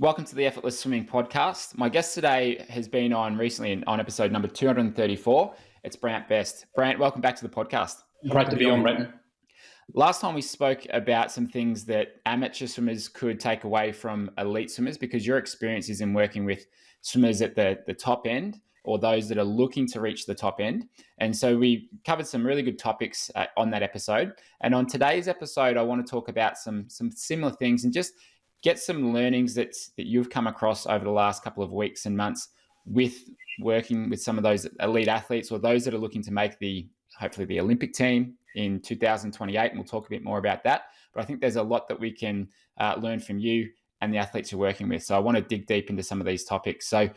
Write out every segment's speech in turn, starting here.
Welcome to the Effortless Swimming Podcast. My guest today has been on recently on episode number 234. It's Brant Best. Brant, welcome back to the podcast. Great to be on, Brant. Last time we spoke about some things that amateur swimmers could take away from elite swimmers, because your experience is in working with swimmers at the top end or those that are looking to reach the top end. And so we covered some really good topics on that episode. And on today's episode, I want to talk about some similar things and just get some learnings that you've come across over the last couple of weeks and months with working with some of those elite athletes or those that are looking to make hopefully the Olympic team in 2028. And we'll talk a bit more about that. But I think there's a lot that we can learn from you and the athletes you're working with. So I want to dig deep into some of these topics. So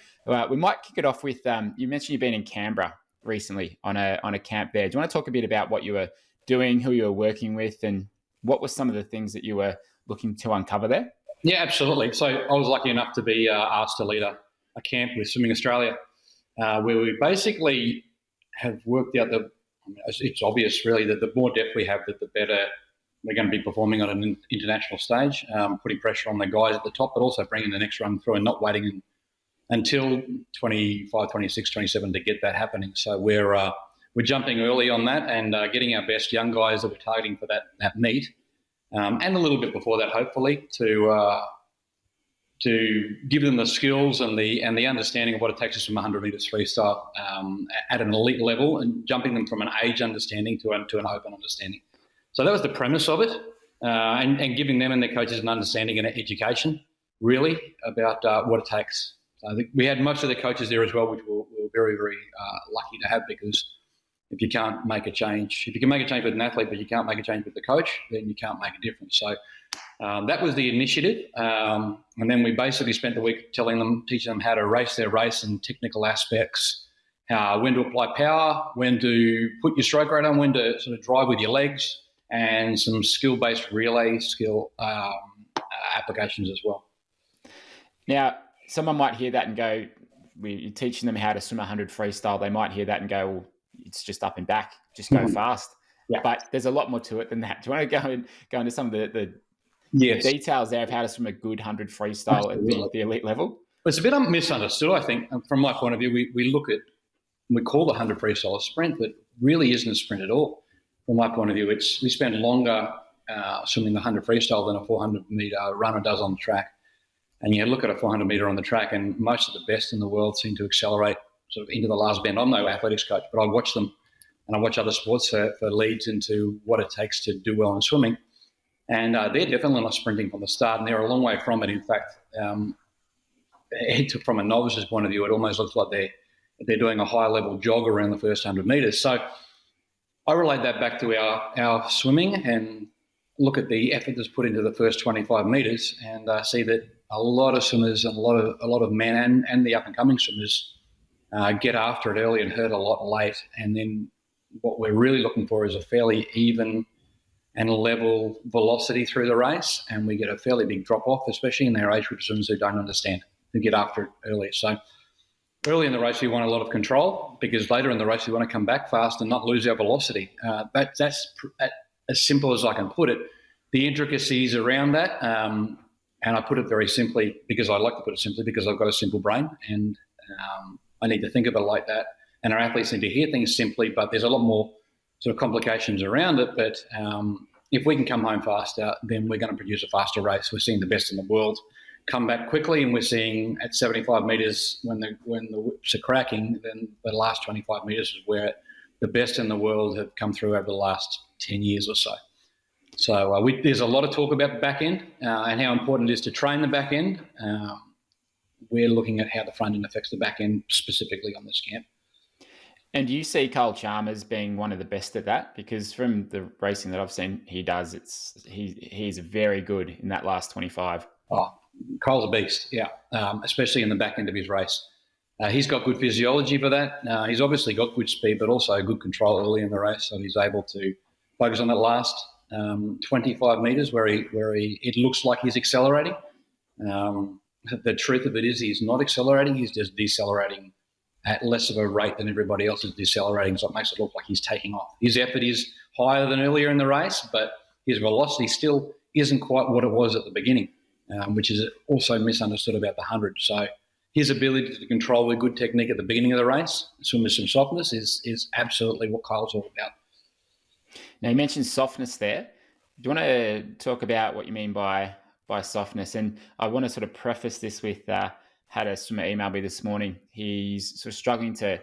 we might kick it off with, you mentioned you've been in Canberra recently on a camp there. Do you want to talk a bit about what you were doing, who you were working with, and what were some of the things that you were looking to uncover there? Yeah, absolutely. So I was lucky enough to be asked to lead a camp with Swimming Australia, where we basically have worked out it's obvious really that the more depth we have, that the better we're going to be performing on an international stage, putting pressure on the guys at the top, but also bringing the next run through and not waiting until 25, 26, 27 to get that happening. So we're jumping early on that and getting our best young guys that we're targeting for that meet. And a little bit before that, hopefully, to give them the skills and the understanding of what it takes to swim 100 metres freestyle at an elite level, and jumping them from an age understanding to an open understanding. So that was the premise of it, and giving them and their coaches an understanding and an education, really, about what it takes. So I think we had most of the coaches there as well, which we were very, very lucky to have, because if you can't make a change, if you can make a change with an athlete, but you can't make a change with the coach, then you can't make a difference. So that was the initiative. And then we basically spent the week teaching them how to race their race and technical aspects, when to apply power, when to put your stroke rate on, when to sort of drive with your legs, and some skill-based relay skill applications as well. Now, someone might hear that and go, you're teaching them how to swim 100 freestyle. They might hear that and go, well, it's just up and back, just go fast. Yeah. But there's a lot more to it than that. Do you want to go into some of the details there of how to swim a good 100 freestyle at the elite level? It's a bit misunderstood, I think. From my point of view, we call the 100 freestyle a sprint, but really isn't a sprint at all. From my point of view, we spend longer swimming the 100 freestyle than a 400 meter runner does on the track. And you look at a 400 meter on the track, and most of the best in the world seem to accelerate sort of into the last bend. I'm no athletics coach, but I watch them, and I watch other sports for leads into what it takes to do well in swimming. And they're definitely not sprinting from the start, and they're a long way from it. In fact, from a novice's point of view, it almost looks like they're doing a high-level jog around the first 100 metres. So I relate that back to our swimming and look at the effort that's put into the first 25 metres, and see that a lot of swimmers and a lot of men and the up-and-coming swimmers get after it early and hurt a lot late. And then what we're really looking for is a fairly even and level velocity through the race, and we get a fairly big drop-off, especially in their age group swimmers who don't understand, who get after it early. So early in the race, we want a lot of control, because later in the race, we want to come back fast and not lose our velocity. That's as simple as I can put it. The intricacies around that, and I put it very simply because I like to put it simply, because I've got a simple brain, and I need to think of it like that. And our athletes need to hear things simply, but there's a lot more sort of complications around it. But if we can come home faster, then we're going to produce a faster race. We're seeing the best in the world come back quickly, and we're seeing at 75 metres when the whips are cracking, then the last 25 metres is where the best in the world have come through over the last 10 years or so. So there's a lot of talk about the back end and how important it is to train the back end. We're looking at how the front end affects the back end specifically on this camp. And do you see Chalmers being one of the best at that? Because from the racing that I've seen he does, he's very good in that last 25. Oh, Carl's a beast, yeah, especially in the back end of his race. He's got good physiology for that. He's obviously got good speed, but also good control early in the race, so he's able to focus on that last 25 metres where it looks like he's accelerating. The truth of it is he's not accelerating, he's just decelerating at less of a rate than everybody else is decelerating, so it makes it look like he's taking off. His effort is higher than earlier in the race, but his velocity still isn't quite what it was at the beginning. which is also misunderstood about the 100. So his ability to control with good technique at the beginning of the race, swim with some softness, is absolutely what Kyle's all about. Now, you mentioned softness there. Do you want to talk about what you mean by softness? And I want to sort of preface this with had a swimmer email me this morning. He's sort of struggling to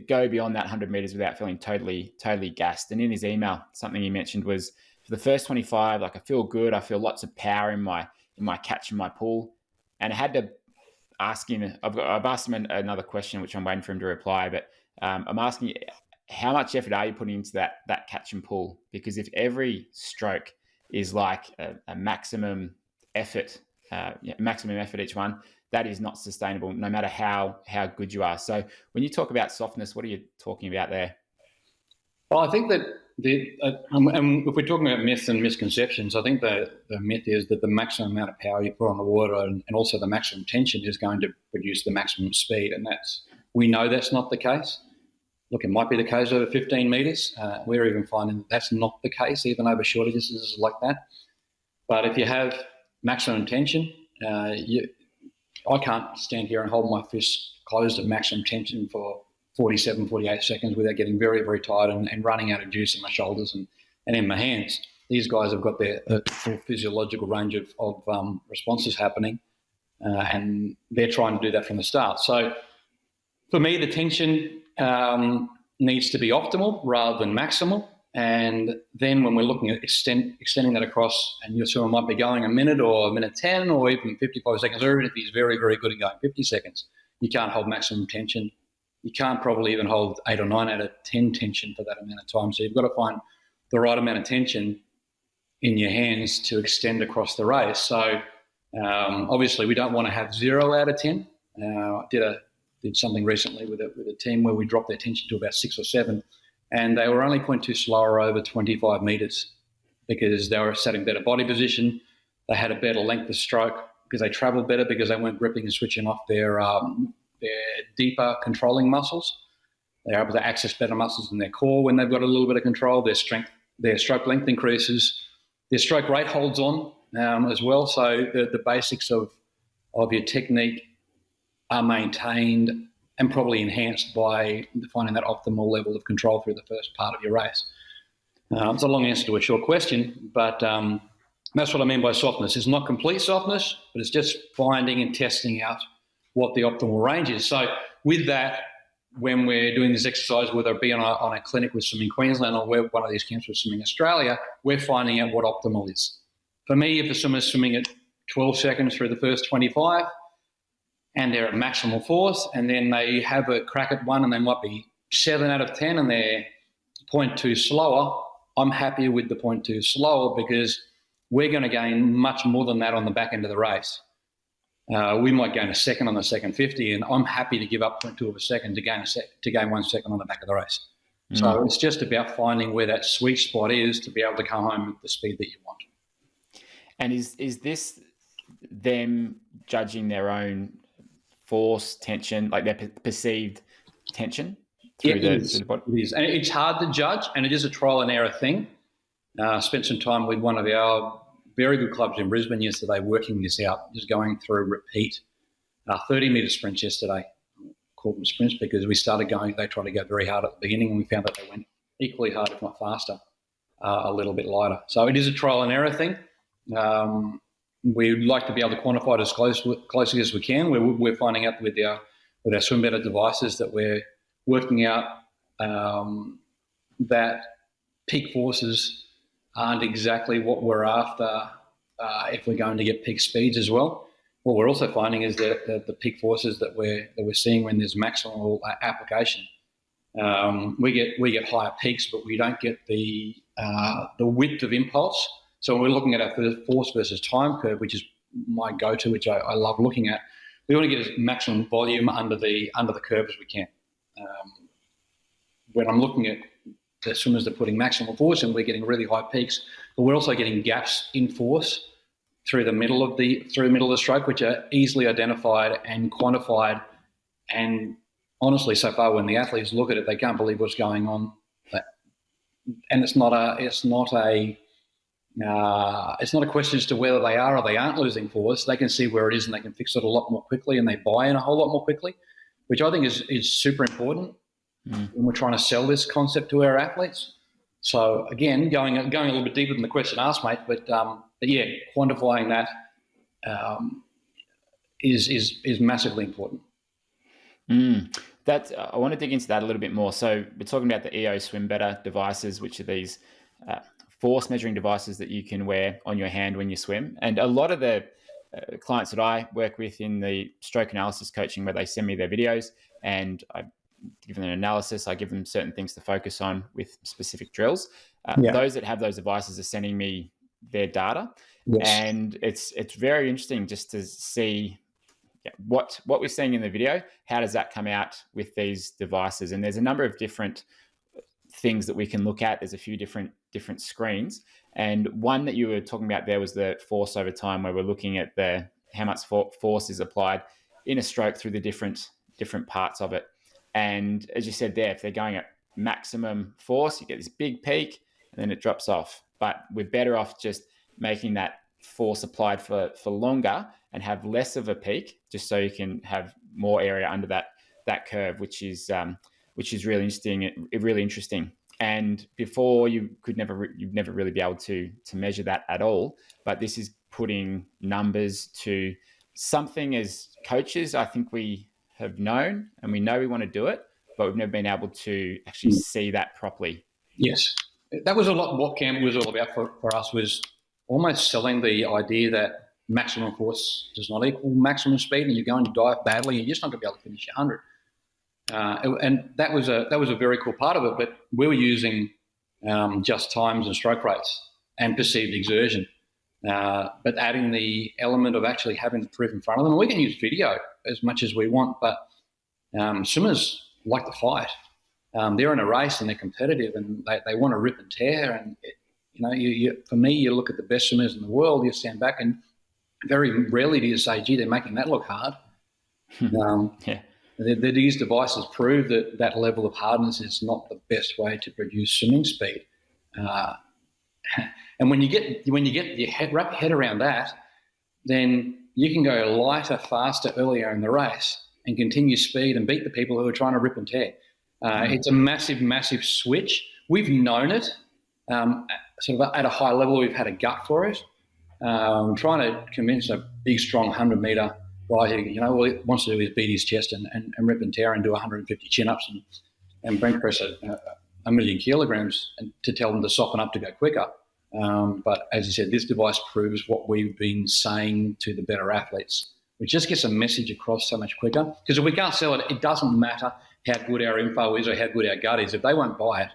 go beyond that 100 meters without feeling totally gassed. And in his email, something he mentioned was, for the first 25, like, I feel good. I feel lots of power in my catch and my pull. And I had to ask him, I've asked him another question, which I'm waiting for him to reply, but I'm asking, how much effort are you putting into that catch and pull? Because if every stroke is like a maximum effort each one, that is not sustainable, no matter how good you are. So when you talk about softness, what are you talking about there? Well, I think that and if we're talking about myths and misconceptions, I think the myth is that the maximum amount of power you put on the water and also the maximum tension is going to produce the maximum speed, and we know that's not the case. Look, it might be the case over 15 metres. We're even finding that that's not the case, even over shorter distances like that. But if you have maximum tension, I can't stand here and hold my fists closed at maximum tension for 47, 48 seconds without getting very, very tired and running out of juice in my shoulders and in my hands. These guys have got their full physiological range of responses happening, and they're trying to do that from the start. So for me, the tension needs to be optimal rather than maximal. And then when we're looking at extending that across, and your swimmer might be going a minute or a minute 10 or even 55 seconds, or even if he's very, very good at going 50 seconds, you can't hold maximum tension. You can't probably even hold 8 or 9 out of 10 tension for that amount of time. So you've got to find the right amount of tension in your hands to extend across the race. So obviously we don't want to have 0 out of 10. I did something recently with a team where we dropped their tension to about 6 or 7, and they were only 0.2 slower over 25 metres because they were sat in better body position. They had a better length of stroke because they travelled better, because they weren't gripping and switching off their deeper controlling muscles. They're able to access better muscles in their core when they've got a little bit of control. Their strength, their stroke length increases. Their stroke rate holds on as well. So the basics of your technique are maintained and probably enhanced by finding that optimal level of control through the first part of your race. It's a long answer to a short question, but that's what I mean by softness. It's not complete softness, but it's just finding and testing out what the optimal range is. So with that, when we're doing this exercise, whether it be on a clinic with Swimming Queensland or one of these camps with Swimming Australia, we're finding out what optimal is. For me, if a swimmer's swimming at 12 seconds through the first 25 and they're at maximal force, and then they have a crack at one and they might be 7 out of 10 and they're 0.2 slower, I'm happier with the 0.2 slower, because we're going to gain much more than that on the back end of the race. We might gain a second on the second 50, and I'm happy to give up 0.2 of a second to gain 1 second on the back of the race. Mm. So it's just about finding where that sweet spot is to be able to come home with the speed that you want. And is this them judging their own force, tension, like their perceived tension through the body? It is. And it's hard to judge, and it is a trial and error thing. Spent some time with one of our very good clubs in Brisbane yesterday working this out, just going through repeat 30-metre sprints yesterday. Called them sprints because they tried to go very hard at the beginning, and we found that they went equally hard, if not faster, a little bit lighter. So it is a trial and error thing. We'd like to be able to quantify it as closely as we can. We're finding out with our SwimBETTER devices that we're working out that peak forces aren't exactly what we're after if we're going to get peak speeds as well. What we're also finding is that the peak forces that we're seeing when there's maximal application, we get higher peaks, but we don't get the width of impulse. So when we're looking at our force versus time curve, which is my go-to, which I love looking at, we want to get as maximum volume under the curve as we can. When I'm looking at the swimmers that are putting maximal force, and we're getting really high peaks, but we're also getting gaps in force through the middle of the stroke, which are easily identified and quantified. And honestly, so far when the athletes look at it, they can't believe what's going on. And it's not a It's not a question as to whether they are or they aren't losing force. They can see where it is and they can fix it a lot more quickly, and they buy in a whole lot more quickly, which I think is super important when we're trying to sell this concept to our athletes. So again, going a little bit deeper than the question asked, mate, but yeah, quantifying that is massively important. I want to dig into that a little bit more. So we're talking about the EO SwimBETTER devices, which are these force measuring devices that you can wear on your hand when you swim. And a lot of the clients that I work with in the stroke analysis coaching, where they send me their videos and I give them an analysis, I give them certain things to focus on with specific drills. Those that have those devices are sending me their data. Yes. And it's very interesting just to see what we're seeing in the video. How does that come out with these devices? And there's a number of different things that we can look at. There's a few different screens, and one that you were talking about there was the force over time, where we're looking at how much force is applied in a stroke through the different parts of it. And as you said there, if they're going at maximum force, you get this big peak and then it drops off. But we're better off just making that force applied for longer and have less of a peak, just so you can have more area under that curve, which is really interesting. And before, you'd never really be able to measure that at all. But this is putting numbers to something as coaches, I think we have known, and we know we want to do it, but we've never been able to actually see that properly. Yes. That was a lot what Campbell was all about for us, was almost selling the idea that maximum force does not equal maximum speed, and you're going to dive badly and you're just not going to be able to finish 100. And that was a very cool part of it, but we were using just times and stroke rates and perceived exertion, but adding the element of actually having the proof in front of them. And we can use video as much as we want, but swimmers like to fight. They're in a race and they're competitive and they want to rip and tear. And for me, you look at the best swimmers in the world, you stand back and very rarely do you say, gee, they're making that look hard. These devices prove that level of hardness is not the best way to produce swimming speed. And when you get your wrap your head around that, then you can go lighter, faster, earlier in the race and continue speed and beat the people who are trying to rip and tear. It's a massive, massive switch. We've known it sort of at a high level. We've had a gut for it. I'm trying to convince a big, strong 100-meter guy who, all he wants to do is beat his chest and rip and tear and do 150 chin-ups and bench press a million kilograms, and to tell them to soften up to go quicker. But as you said, this device proves what we've been saying to the better athletes, which just gets a message across so much quicker. Because if we can't sell it, it doesn't matter how good our info is or how good our gut is. If they won't buy it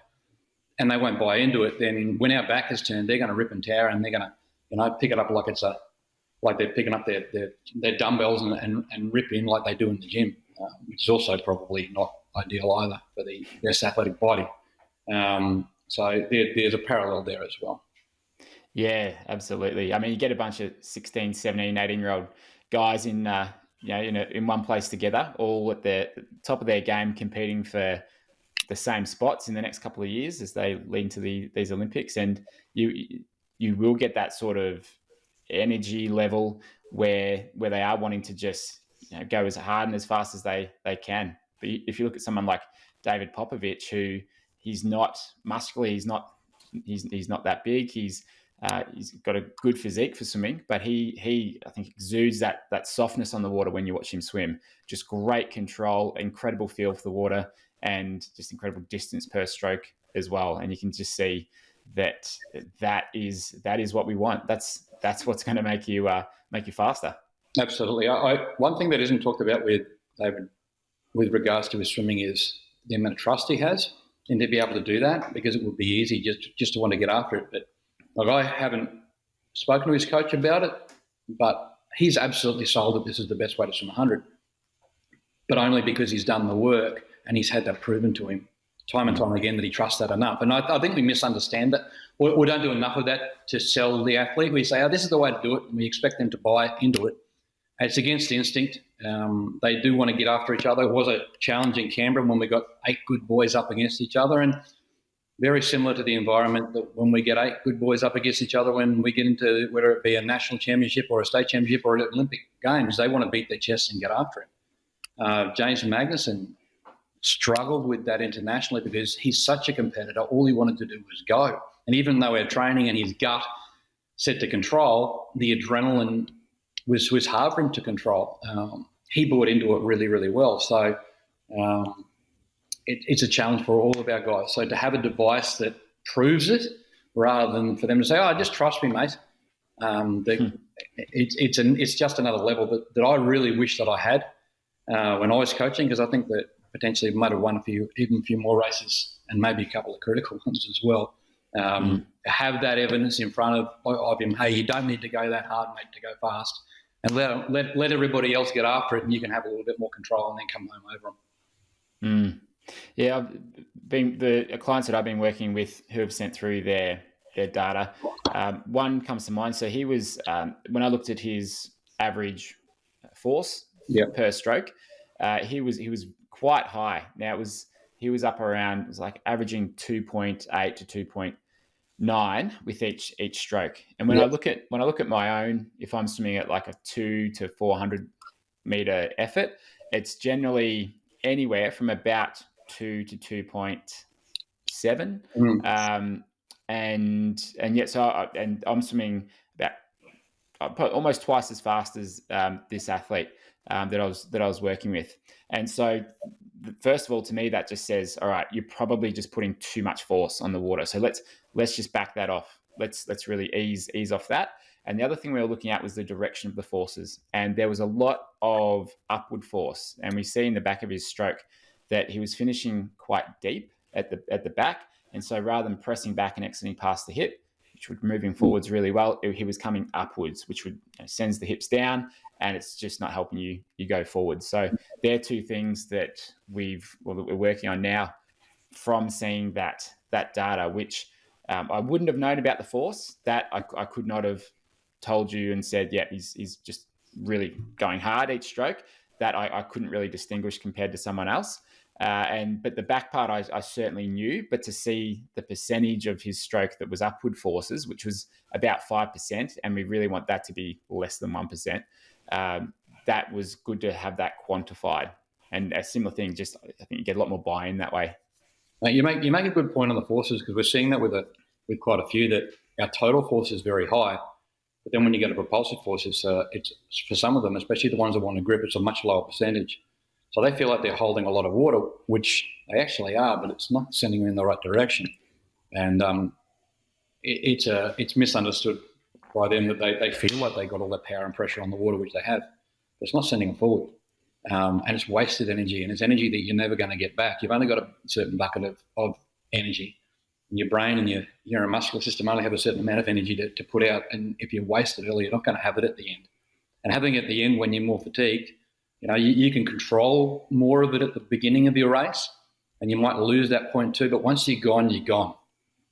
and they won't buy into it, then when our back is turned, they're going to rip and tear and they're going to pick it up like they're picking up their dumbbells and rip in like they do in the gym, which is also probably not ideal either for the best athletic body. So there's a parallel there as well. Yeah, absolutely. I mean, you get a bunch of 16, 17, 18-year-old guys in one place together, all at the top of their game, competing for the same spots in the next couple of years as they lead into these Olympics. And you will get that sort of energy level where they are wanting to just go as hard and as fast as they can. But if you look at someone like David Popovich, who he's not muscular, he's not that big, he's got a good physique for swimming, but he I think exudes that softness on the water when you watch him swim. Just great control, incredible feel for the water, and just incredible distance per stroke as well. And you can just see that is what we want. That's what's going to make you faster. Absolutely. One thing that isn't talked about with David with regards to his swimming is the amount of trust he has, and to be able to do that, because it would be easy just to want to get after it. But I haven't spoken to his coach about it, but he's absolutely sold that this is the best way to swim 100, but only because he's done the work and he's had that proven to him time and time again that he trusts that enough. And I think we misunderstand that. We don't do enough of that to sell the athlete. We say, this is the way to do it, and we expect them to buy into it. It's against instinct. They do want to get after each other. It was a challenge in Canberra when we got 8 good boys up against each other, and very similar to the environment that when we get 8 good boys up against each other, when we get into whether it be a national championship or a state championship or an Olympic Games, they want to beat their chests and get after it. James Magnuson struggled with that internationally because he's such a competitor. All he wanted to do was go. And even though our training and his gut set to control, the adrenaline was hard for him to control. He bought into it really, really well. So it's a challenge for all of our guys. So to have a device that proves it rather than for them to say, oh, just trust me, mate. It's just another level that I really wish that I had when I was coaching, because I think that potentially might have won even a few more races and maybe a couple of critical ones as well. Have that evidence in front of him. Hey, you don't need to go that hard, mate, to go fast, and let everybody else get after it, and you can have a little bit more control and then come home over them. Yeah, the clients that I've been working with who have sent through their data, one comes to mind. So he was when I looked at his average force per stroke, he was quite high. Now he was up around, it was like averaging 2.8 to 2.9 with each stroke. And when I look at my own, if I'm swimming at like a 200 to 400 meter effort, it's generally anywhere from about 2 to 2.7. And yet, and I'm swimming about almost twice as fast as this athlete that I was working with. And so, first of all, to me, that just says, all right, you're probably just putting too much force on the water. So let's just back that off. Let's really ease off that. And the other thing we were looking at was the direction of the forces. And there was a lot of upward force. And we see in the back of his stroke that he was finishing quite deep at the back. And so rather than pressing back and exiting past the hip, which would move him forwards really well, he was coming upwards, which would sends the hips down, and it's just not helping you go forward. So they're two things that we're working on now from seeing that data, which I wouldn't have known about the force. That I could not have told you and said, yeah, he's just really going hard each stroke. That I couldn't really distinguish compared to someone else. But the back part I certainly knew, but to see the percentage of his stroke that was upward forces, which was about 5%, and we really want that to be less than 1%, that was good to have that quantified. And a similar thing, just I think you get a lot more buy-in that way. You make a good point on the forces, because we're seeing that with quite a few, that our total force is very high, but then when you get a propulsive force, it's for some of them, especially the ones that want to grip, it's a much lower percentage. So they feel like they're holding a lot of water, which they actually are, but it's not sending them in the right direction. And it's misunderstood by them that they feel like they got all that power and pressure on the water, which they have, but it's not sending them forward. And it's wasted energy, and it's energy that you're never going to get back. You've only got a certain bucket of energy. And your brain and your neuromuscular system only have a certain amount of energy to put out, and if you waste it early, you're not going to have it at the end. And having it at the end when you're more fatigued, you can control more of it at the beginning of your race, and you might lose that point too. But once you're gone, you're gone.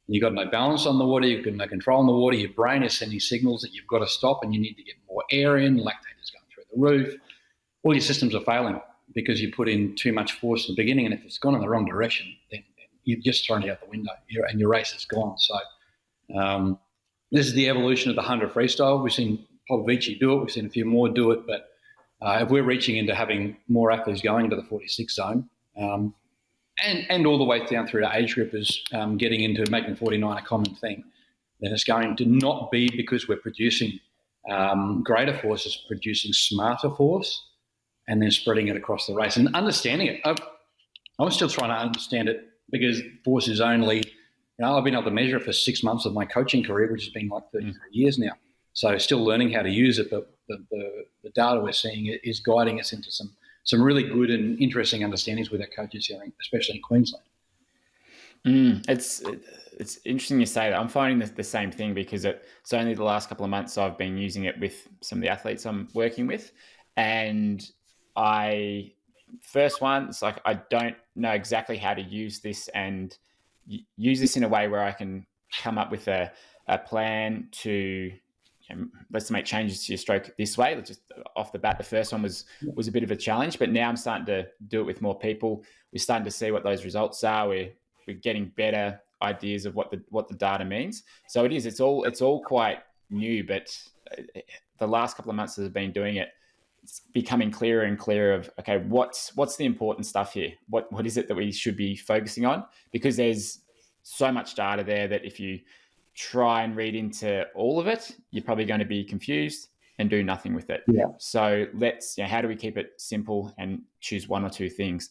You've got no balance on the water. You've got no control on the water. Your brain is sending signals that you've got to stop and you need to get more air in. Lactate is going through the roof. All your systems are failing because you put in too much force at the beginning, and if it's gone in the wrong direction, then you've just thrown it out the window and your race is gone. So this is the evolution of the 100 freestyle. We've seen Popovich do it. We've seen a few more do it, but if we're reaching into having more athletes going to the 46 zone, and all the way down through to age groupers getting into making 49 a common thing, then it's going to not be because we're producing greater force, it's producing smarter force and then spreading it across the race and understanding it. I'm still trying to understand it because force is only, I've been able to measure it for 6 months of my coaching career, which has been like 33 years now. So still learning how to use it, but the data we're seeing is guiding us into some really good and interesting understandings with our coaches here, especially in Queensland. It's interesting you say that. I'm finding the same thing because it's only the last couple of months I've been using it with some of the athletes I'm working with. And it's like I don't know exactly how to use this and use this in a way where I can come up with a plan to let's make changes to your stroke this way. Just off the bat, the first one was a bit of a challenge, but now I'm starting to do it with more people. We're starting to see what those results are. We're getting better ideas of what the data means. So it's all quite new, but the last couple of months that I've been doing it, it's becoming clearer and clearer of, okay, what's the important stuff here? What is it that we should be focusing on? Because there's so much data there that if you try and read into all of it, you're probably going to be confused and do nothing with it. Yeah. So how do we keep it simple and choose one or two things?